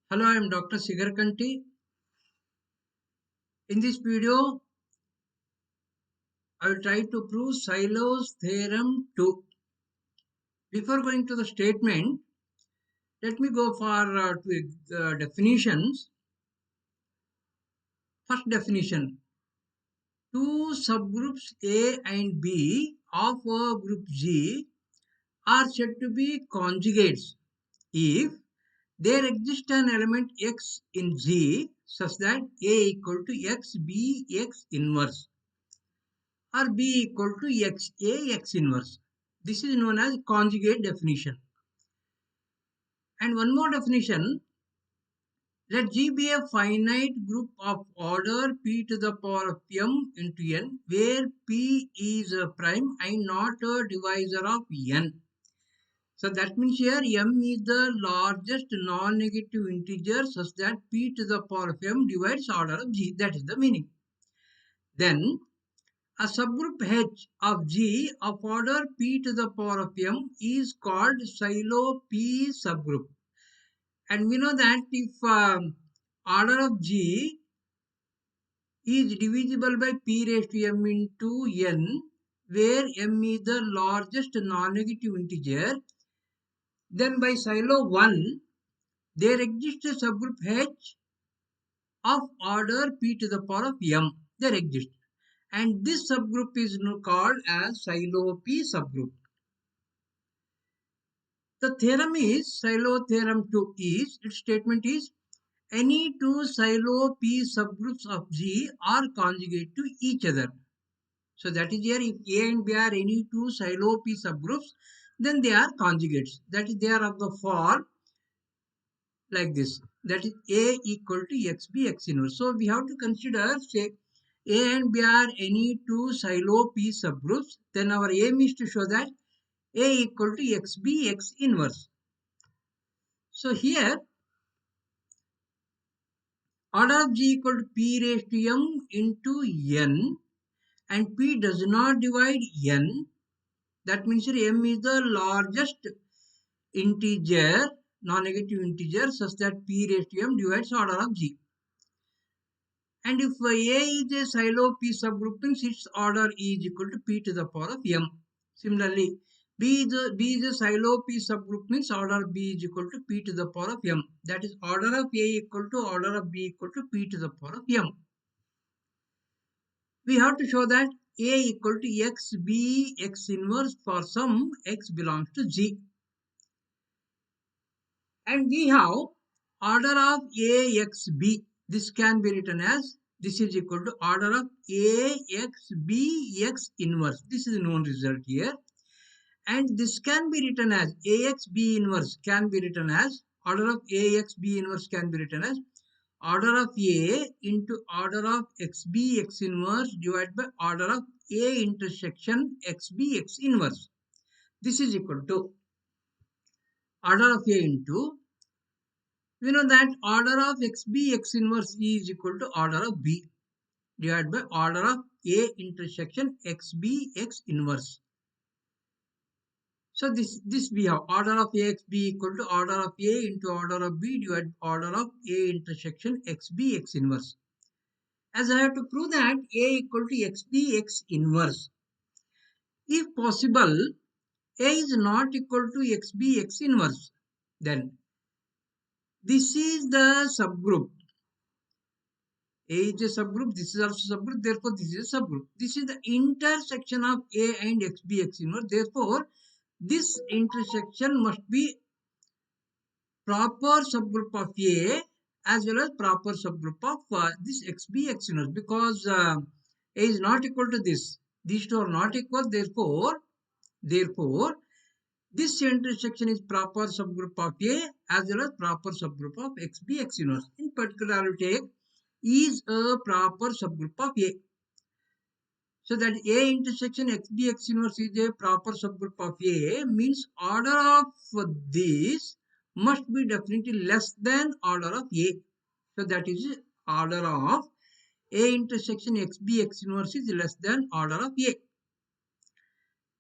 Hello, I am Dr. Sigarkanti. In this video, I will try to prove Solo's theorem 2. Before going to the statement, let me go for definitions. First definition. Two subgroups A and B of a group G are said to be conjugates if there exists an element X in G such that A equal to X, B, X inverse, or B equal to X A X inverse. This is known as conjugate definition. And one more definition, let G be a finite group of order P to the power of M into N, where P is a prime and not a divisor of N. So that means here M is the largest non-negative integer such that P to the power of M divides order of G. That is the meaning. Then a subgroup H of G of order P to the power of M is called Sylow P subgroup. And we know that if order of G is divisible by P raised to M into N, where M is the largest non-negative integer, then by Sylow 1, there exists a subgroup H of order P to the power of M. There exists. And this subgroup is called as Sylow P subgroup. The theorem is Sylow theorem 2 is, its statement is, any two Sylow P subgroups of G are conjugate to each other. So that is here, if A and B are any two Sylow P subgroups, then they are conjugates. That is, they are of the form like this. That is A equal to XB X inverse. So we have to consider, say, A and B are any two Sylow P subgroups. Then our aim is to show that A equal to XB X inverse. So here, order of G equal to P raised to M into N, and P does not divide N. That means M is the largest integer, non-negative integer, such that P raised to M divides order of G. And if A is a Sylow P subgroup, means its order is equal to P to the power of M. Similarly, B is a Sylow P subgroup, means order B is equal to P to the power of M. That is, order of A equal to order of B equal to P to the power of M. We have to show that A equal to X, B, X inverse for some X belongs to G. And we have order of A, X, B. This can be written as, this is equal to order of A, X, B, X inverse. This is a known result here. And this can be written as AX, B inverse can be written as, order of AX, B inverse can be written as order of A into order of XB, X inverse divided by order of A intersection XB, X inverse. This is equal to order of A into, we know that order of XB, X inverse is equal to order of B divided by order of A intersection XB, X inverse. So this we have order of AX B equal to order of A into order of B divided by order of A intersection XB, X inverse. As I have to prove that A equal to XB, X inverse. If possible, A is not equal to XB, X inverse, then this is the subgroup. A is a subgroup, this is also subgroup, therefore this is a subgroup. This is the intersection of A and XB, X inverse, therefore this intersection must be proper subgroup of A as well as proper subgroup of this XB, X inverse, because A is not equal to this. These two are not equal, therefore this intersection is proper subgroup of A as well as proper subgroup of XB, X inverse. In particular, I will take is a proper subgroup of A. So that A intersection XB, X inverse is a proper subgroup of A means order of this must be definitely less than order of A. So that is order of A intersection XB, X inverse is less than order of A.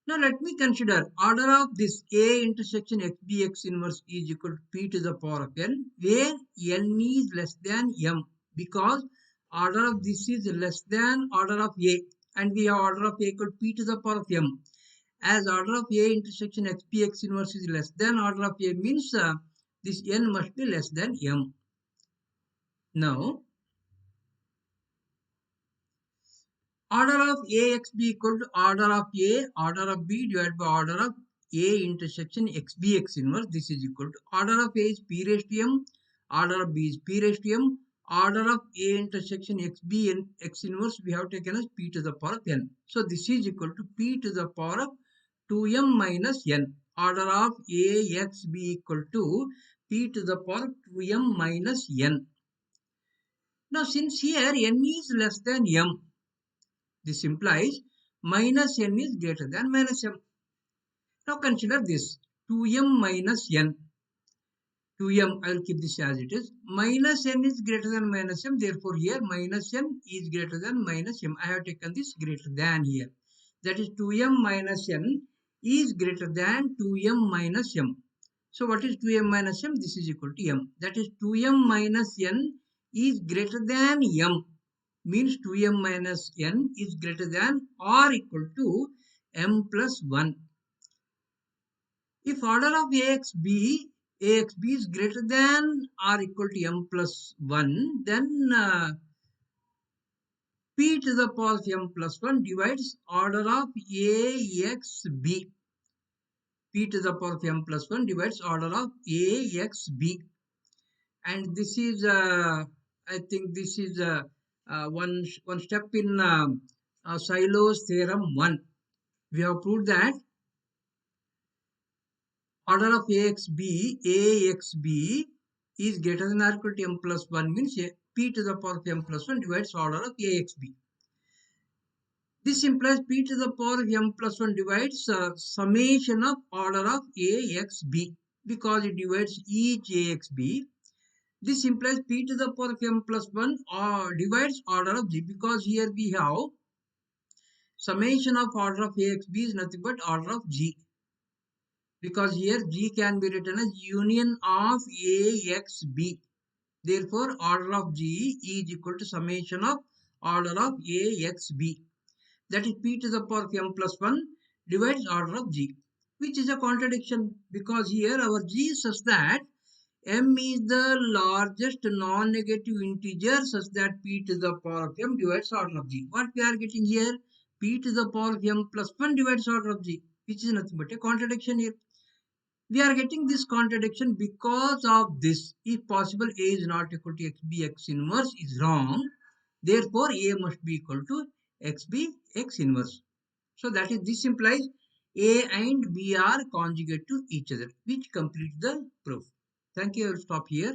Now let me consider order of this A intersection XB X inverse is equal to P to the power of n, where n is less than m, because order of this is less than order of A, and we have order of A equal to P to the power of m. As order of A intersection XB X inverse is less than order of A means this n must be less than m. Now order of AXB equal to order of B divided by order of A intersection XBX inverse. This is equal to order of A is P raised to M, order of B is P raised to M, order of A intersection XB and X inverse we have taken as P to the power of N. So this is equal to P to the power of 2M minus N. Order of AXB equal to P to the power of 2M minus N. Now since here N is less than M, this implies minus n is greater than minus m. Now consider this 2m minus n. 2m, I will keep this as it is. Minus n is greater than minus m. Therefore, here minus n is greater than minus m. I have taken this greater than here. That is 2m minus n is greater than 2m minus m. So what is 2m minus m? This is equal to m. That is 2m minus n is greater than m, means 2m minus n is greater than or equal to m plus 1. If order of AXB is greater than or equal to m plus 1, then P to the power of m plus 1 divides order of AXB. P to the power of m plus 1 divides order of AXB. And this is, I think this is one step in Solo's theorem 1. We have proved that order of AXB is greater than or equal to m plus 1 means P to the power of m plus 1 divides order of AXB. This implies P to the power of m plus 1 divides summation of order of AXB, because it divides each AXB. This implies P to the power of m plus 1 divides order of G, because here we have summation of order of AXB is nothing but order of G, because here G can be written as union of AXB. Therefore, order of G is equal to summation of order of AXB. That is P to the power of m plus 1 divides order of G, which is a contradiction, because here our G is such that m is the largest non-negative integer such that P to the power of m divides order of G. What we are getting here? P to the power of m plus 1 divides order of G, which is nothing but a contradiction here. We are getting this contradiction because of this. If possible A is not equal to XB X inverse is wrong. Therefore, A must be equal to XB X inverse. So that is, this implies A and B are conjugate to each other, which completes the proof. Thank you. I will stop here.